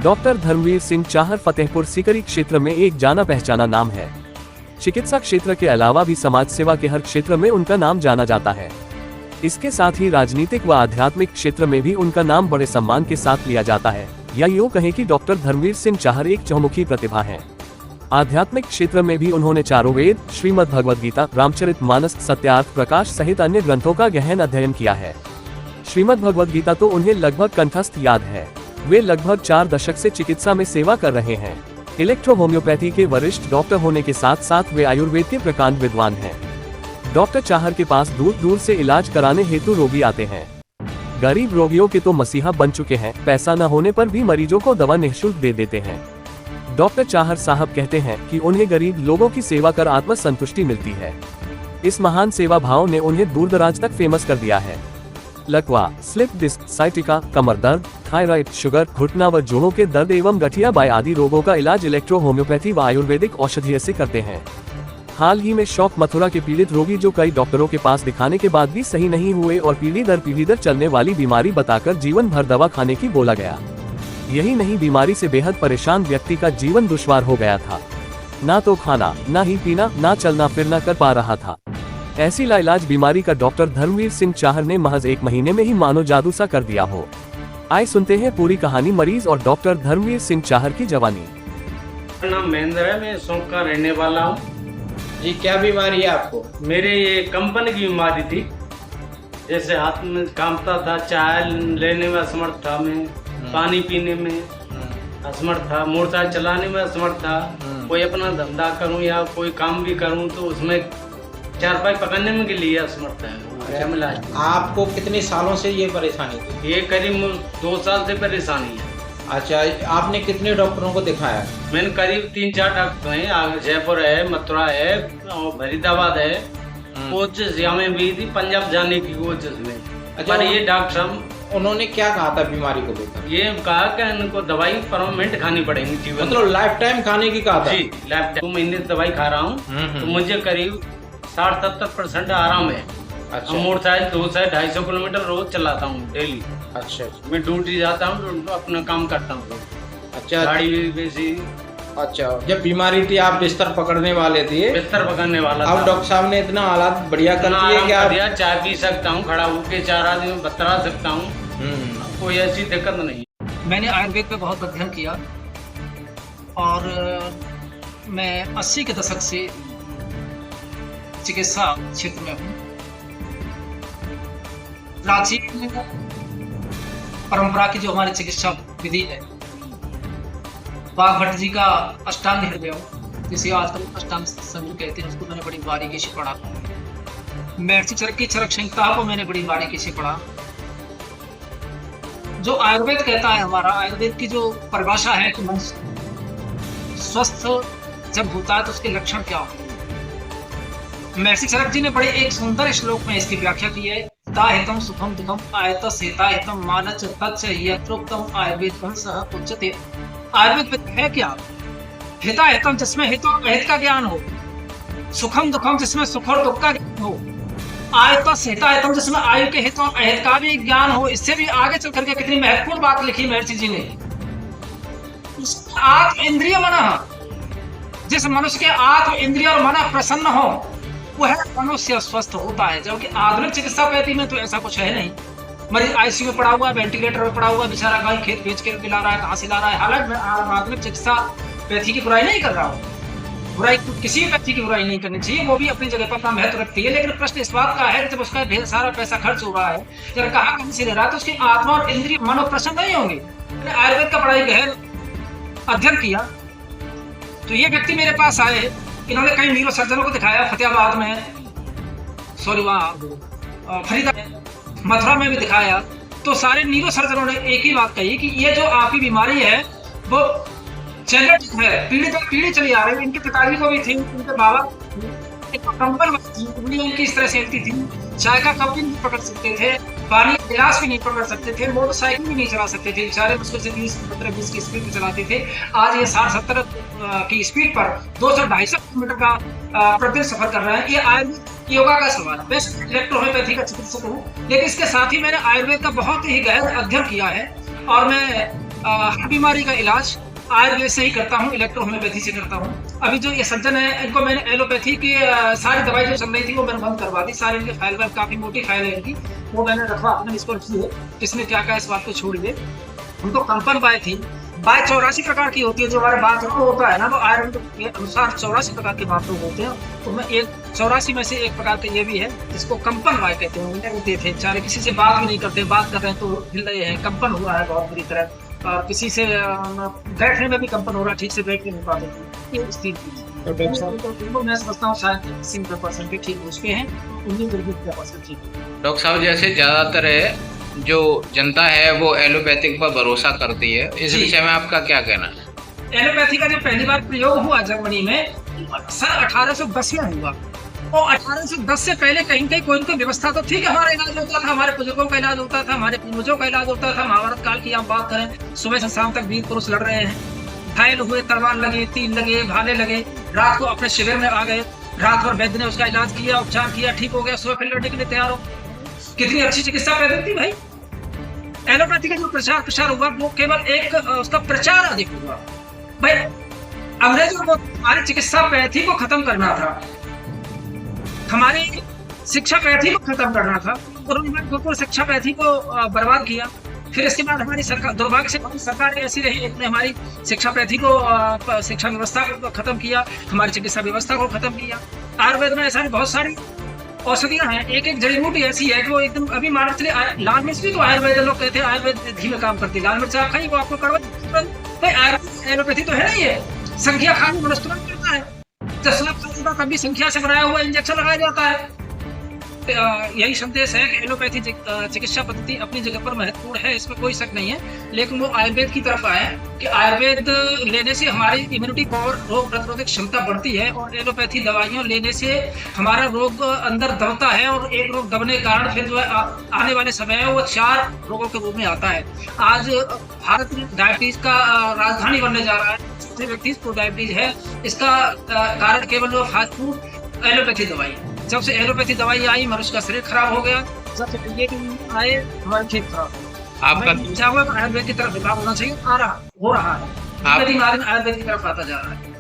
Doctor Dharmveer Singh Chahar Fatehpur Sikri क्षेत्र में एक जाना पहचाना नाम है। चिकित्सा क्षेत्र के अलावा भी समाज सेवा के हर क्षेत्र में उनका नाम जाना जाता है। इसके साथ ही राजनीतिक व आध्यात्मिक क्षेत्र में भी उनका नाम बड़े सम्मान के साथ लिया जाता है, या यूँ कहें कि डॉक्टर धर्मवीर सिंह चाहर एक चहुमुखी प्रतिभा है। आध्यात्मिक क्षेत्र में भी उन्होंने चारों वेद, श्रीमद् भगवद गीता, रामचरितमानस, सत्यार्थ प्रकाश सहित अन्य ग्रंथों का गहन अध्ययन किया है। श्रीमद् भगवद गीता तो उन्हें लगभग कंठस्थ याद है। वे लगभग 4 दशक से चिकित्सा में सेवा कर रहे हैं। इलेक्ट्रो होम्योपैथी के वरिष्ठ डॉक्टर होने के साथ साथ वे आयुर्वेद के प्रकांड विद्वान हैं। डॉक्टर चाहर के पास दूर दूर से इलाज कराने हेतु रोगी आते हैं। गरीब रोगियों के तो मसीहा बन चुके हैं, पैसा न होने पर भी मरीजों को दवा निःशुल्क दे देते हैं। डॉक्टर चाहर साहब कहते हैं कि उन्हें गरीब लोगों की सेवा कर आत्म संतुष्टि मिलती है। इस महान सेवा भाव ने उन्हें दूर दराज तक फेमस कर दिया है। लकवा, स्लिप डिस्क, साइटिका, कमर दर्द, थायराइड, शुगर, घुटना व जोड़ों के दर्द एवं गठिया बाय आदि रोगों का इलाज इलेक्ट्रो होम्योपैथी व आयुर्वेदिक औषधि से करते हैं। हाल ही में शौक मथुरा के पीड़ित रोगी जो कई डॉक्टरों के पास दिखाने के बाद भी सही नहीं हुए और पीढ़ी दर चलने वाली बीमारी बताकर जीवन भर दवा खाने की बोला गया। यही नहीं, बीमारी से बेहद परेशान व्यक्ति का जीवन दुश्वार हो गया था। ना तो खाना, ना ही पीना, ना चलना फिरना कर पा रहा था। ऐसी लाइलाज बीमारी का डॉक्टर धर्मवीर सिंह चाहर ने महज 1 महीने में ही मानो जादू सा कर दिया हो। आइए सुनते हैं पूरी कहानी मरीज और डॉक्टर धर्मवीर सिंह चाहर की जवानी। मेरा नाम महेंद्र है, मैं सौंफ का रहने वाला हूँ। जी, क्या बीमारी है आपको? मेरे ये कंपनी की बीमारी थी, जैसे हाथ में कांपता था, चाय लेने में असमर्थ था, मैं पानी पीने में असमर्थ था, मोटरसाइकिल चलाने में असमर्थ था। कोई अपना धंधा करूं या कोई काम भी करूं तो उसमें चारपाई पकड़ने में के लिए असमर्थ है। आपको कितने सालों से ये परेशानी थी? ये करीब 2 साल से परेशानी है। अच्छा, आपने कितने डॉक्टरों को दिखाया? मैंने करीब 3-4 डॉक्टर हैं, जयपुर है, मथुरा है और फरीदाबाद है, कोशिश में भी थी, पंजाब जाने की कोशिश में। अच्छा, पर ये डॉक्टर उन्होंने क्या कहा था बीमारी को लेकर? ये कहा कि इनको दवाई परमानेंट खानी पड़ेगी जीवन, मतलब लाइफ टाइम खाने की कहा था? जी, लाइफ टाइम। 2 महीने दवाई खा रहा हूँ तो मुझे करीब 60-70% आराम है। अच्छा, मोटरसाइकिल 200-250 किलोमीटर रोज चलाता हूँ डेली। अच्छा, मैं ड्यूटी जाता हूँ तो अपना काम करता हूँ। अच्छा, गाड़ी बेसी। अच्छा, जब बीमारी थी आप बिस्तर पकड़ने वाले थे? बिस्तर पकड़ने वाला अब डॉक्टर साहब ने इतना हालात बढ़िया कर दिए कि आप चाय पी सकता हूँ, खड़ा होकर 4 आदमी बतरा सकता हूँ, कोई ऐसी दिक्कत नहीं। मैंने आयुर्वेद पे बहुत अध्ययन किया और मैं 80 के दशक से चिकित्सा क्षेत्र में हूँ। प्राचीन परंपरा की जो हमारी चिकित्सा विधि है, बाघ भट्ट जी का अष्टांग हृदय, जिसे आजकल अष्टांग संधि कहते हैं, उसको मैंने बड़ी बारीकी से पढ़ा। महर्षि चरक की चरक संहिता को मैंने बड़ी बारीकी से पढ़ा। जो आयुर्वेद कहता है, हमारा आयुर्वेद की जो परिभाषा है कि मनुष्य स्वस्थ जब होता है तो उसके लक्षण क्या होते हैं। महर्षि चरक जी ने बड़े एक सुंदर श्लोक में इसकी व्याख्या की है। हितम सुखम दुखम आयतस हिता हितम मानच तच्च यत्रोक्तम आयुर्वेद सह उच्यते। आयुर्वेद में है क्या? हिता हितम, जिसमें हित और अहित का ज्ञान हो। सुखम दुखम, जिसमें सुख और दुख का ज्ञान हो। आयतस हिता हितम, जिसमें आयु के हित और अहित का भी ज्ञान हो। इससे भी आगे चल करके कितनी महत्वपूर्ण बात लिखी महर्षि जी ने। आत्म इंद्रिय मन, जिस मनुष्य के आत्म इंद्रिय और मन प्रसन्न हो वह मनुष्य स्वस्थ होता है। जबकि आधुनिक चिकित्सा पद्धति में तो ऐसा कुछ है नहीं। मरीज आईसीयू में पड़ा हुआ है, वेंटिलेटर में पड़ा हुआ है, बेचारा गाय खेत बेच के ला रहा है, कहाँ से ला रहा है। हालांकि मैं आधुनिक चिकित्सा पद्धति की बुराई नहीं कर रहा हूँ, बुराई किसी व्यक्ति की बुराई नहीं करनी चाहिए, वो भी अपनी जगह पर अपना महत्व रखती है। लेकिन प्रश्न इस बात का है कि जब उसका ढेर सारा पैसा खर्च हो रहा है, जब कहीं से ले रहा है, तो उसकी आत्मा और इंद्रिय मनो प्रसन्न नहीं होंगे। मैंने आयुर्वेद का बड़ा गहन अध्ययन किया तो ये व्यक्ति मेरे पास आए, इन्होंने कई न्यूरो सर्जनों को दिखाया, फतेहाबाद में, सॉरी वहाँ फरीदाबाद, मथुरा में भी दिखाया। तो सारे न्यूरो सर्जनों ने एक ही बात कही कि ये जो आपकी बीमारी है वो जेनेटिक है, पीढ़ी चली आ रही है। इनके पिताजी को भी थी, इनके बाबा कंबल थी, उंगलियां इनकी इस तरह से हिलती थी, चाय का कप भी नहीं पकड़ सकते थे, पानी गिलास भी नहीं पकड़ सकते थे, मोटरसाइकिल भी नहीं चला सकते थे, बेचारे मुश्किल से 30-15-20 की स्पीड में चलाते थे। आज ये 60-70 की स्पीड पर 200-250 किलोमीटर का प्रतिदिन सफर कर रहे हैं। ये आयुर्वेद योगा का सवाल है। मैं इलेक्ट्रो होम्योपैथी का चिकित्सक हूँ, लेकिन इसके साथ ही मैंने आयुर्वेद का बहुत ही गहन अध्ययन किया है और मैं हर बीमारी का इलाज आयुर्वेद से ही करता हूँ, इलेक्ट्रो होम्योपैथी से करता हूँ। अभी जो ये सज्जन है इनको मैंने एलोपैथी की सारी दवाई जो चल रही थी वो मैंने बंद करवा दी। सारी इनकी फाइल काफी मोटी फाइल है इनकी, वो मैंने रखवा मैंने इसको रखी है। किसने क्या कहा इस बात को छोड़िए। उनको कंपन बाय थी, बाय 84 प्रकार की होती है। जो हमारे बात होता है ना वो आयुर्वेद के अनुसार 84 प्रकार के बात होते हैं। तो मैं एक 84 में से एक प्रकार का ये भी है जिसको कंपन बाय कहते हैं। उन्हें होते थे चाहे किसी से बात भी नहीं करते, बात कर रहे हैं तो हिल रहे हैं, कंपन हुआ है बहुत बुरी तरह। और किसी से बैठने में भी कंपन हो रहा है, ठीक से बैठ नहीं पाते। ये स्थिति मैं समझता हूँ शायद 80% के ठीक उसके हैं, 19% ठीक है। डॉक्टर साहब जैसे ज्यादातर है जो जनता है वो एलोपैथिक पर भरोसा करती है, इस विषय में आपका क्या कहना है? एलोपैथी का जो पहली बार प्रयोग हुआ जर्मनी में सन 1810 में हुआ, और 1810 से पहले कहीं कहीं कोई कोई व्यवस्था तो थी कि हमारा इलाज होता था, हमारे बुजुर्गों का इलाज होता था, हमारे पूर्वजों का इलाज होता था। महाभारत काल की आप बात करें, सुबह से शाम तक वीर पुरुष लड़ रहे हैं, घायल हुए, तलवार लगे, तीर लगे, भाले लगे, रात को अपने शिविर में आ गए, रात भर वैद्य ने उसका इलाज किया, उपचार किया, ठीक हो गया, सुबह फिर लड़ने के लिए तैयार हो। कितनी अच्छी चिकित्सा पद्धति थी भाई। एलोपैथी का जो प्रसार हुआ वो केवल एक उसका प्रचार अधिक हुआ भाई। अंग्रेजों को हमारी चिकित्सा पद्धति को खत्म करना था, हमारी शिक्षा पद्धति को खत्म करना था, और उन्होंने बिल्कुल शिक्षा पद्धति को बर्बाद किया। फिर इसके बाद हमारी सरकार, दुर्भाग्य से हमारी सरकार ऐसी रही, उसने हमारी शिक्षा पद्धति को, शिक्षा व्यवस्था को खत्म किया, हमारी चिकित्सा व्यवस्था को खत्म किया। आयुर्वेद में ऐसा बहुत सारी औषधियां हैं, एक एक जड़ी बूटी ऐसी है जो एकदम अभी मान चलिए लाल मिर्च भी तो आयुर्वेद लोग कहते हैं आयुर्वेद घी में काम करती है। लाल मिर्च आप खाइए वो आपको कड़वा, आयुर्वेद एलोपैथी तो है नहीं है। संख्या खाने में मनुष्य करता है, चश्मा खाने तब भी संख्या से बनाया हुआ इंजेक्शन लगाया जाता है। यही संदेश है कि एलोपैथी चिकित्सा पद्धति अपनी जगह पर महत्वपूर्ण है, इसमें कोई शक नहीं है। लेकिन वो आयुर्वेद की तरफ आए कि आयुर्वेद लेने से हमारी इम्यूनिटी पावर, रोग प्रतिरोधक क्षमता बढ़ती है, और एलोपैथी दवाइयां लेने से हमारा रोग अंदर दबता है, और एक रोग दबने के कारण फिर जो है आने वाले समय में वो 4 रोगों के रूप में आता है। आज भारत में डायबिटीज का राजधानी बनने जा रहा है। चौथे व्यक्ति को डायबिटीज है, इसका कारण केवल वो फास्ट फूड, एलोपैथी दवाई। जब से एलोपैथी दवाई आई मनुष्य का शरीर खराब हो गया, जब से आए हमारे ठीक खराब हो। आपका आयुर्वेद की तरफ विभाग होना चाहिए, हो रहा है। आयुर्वेद की तरफ आता जा रहा है।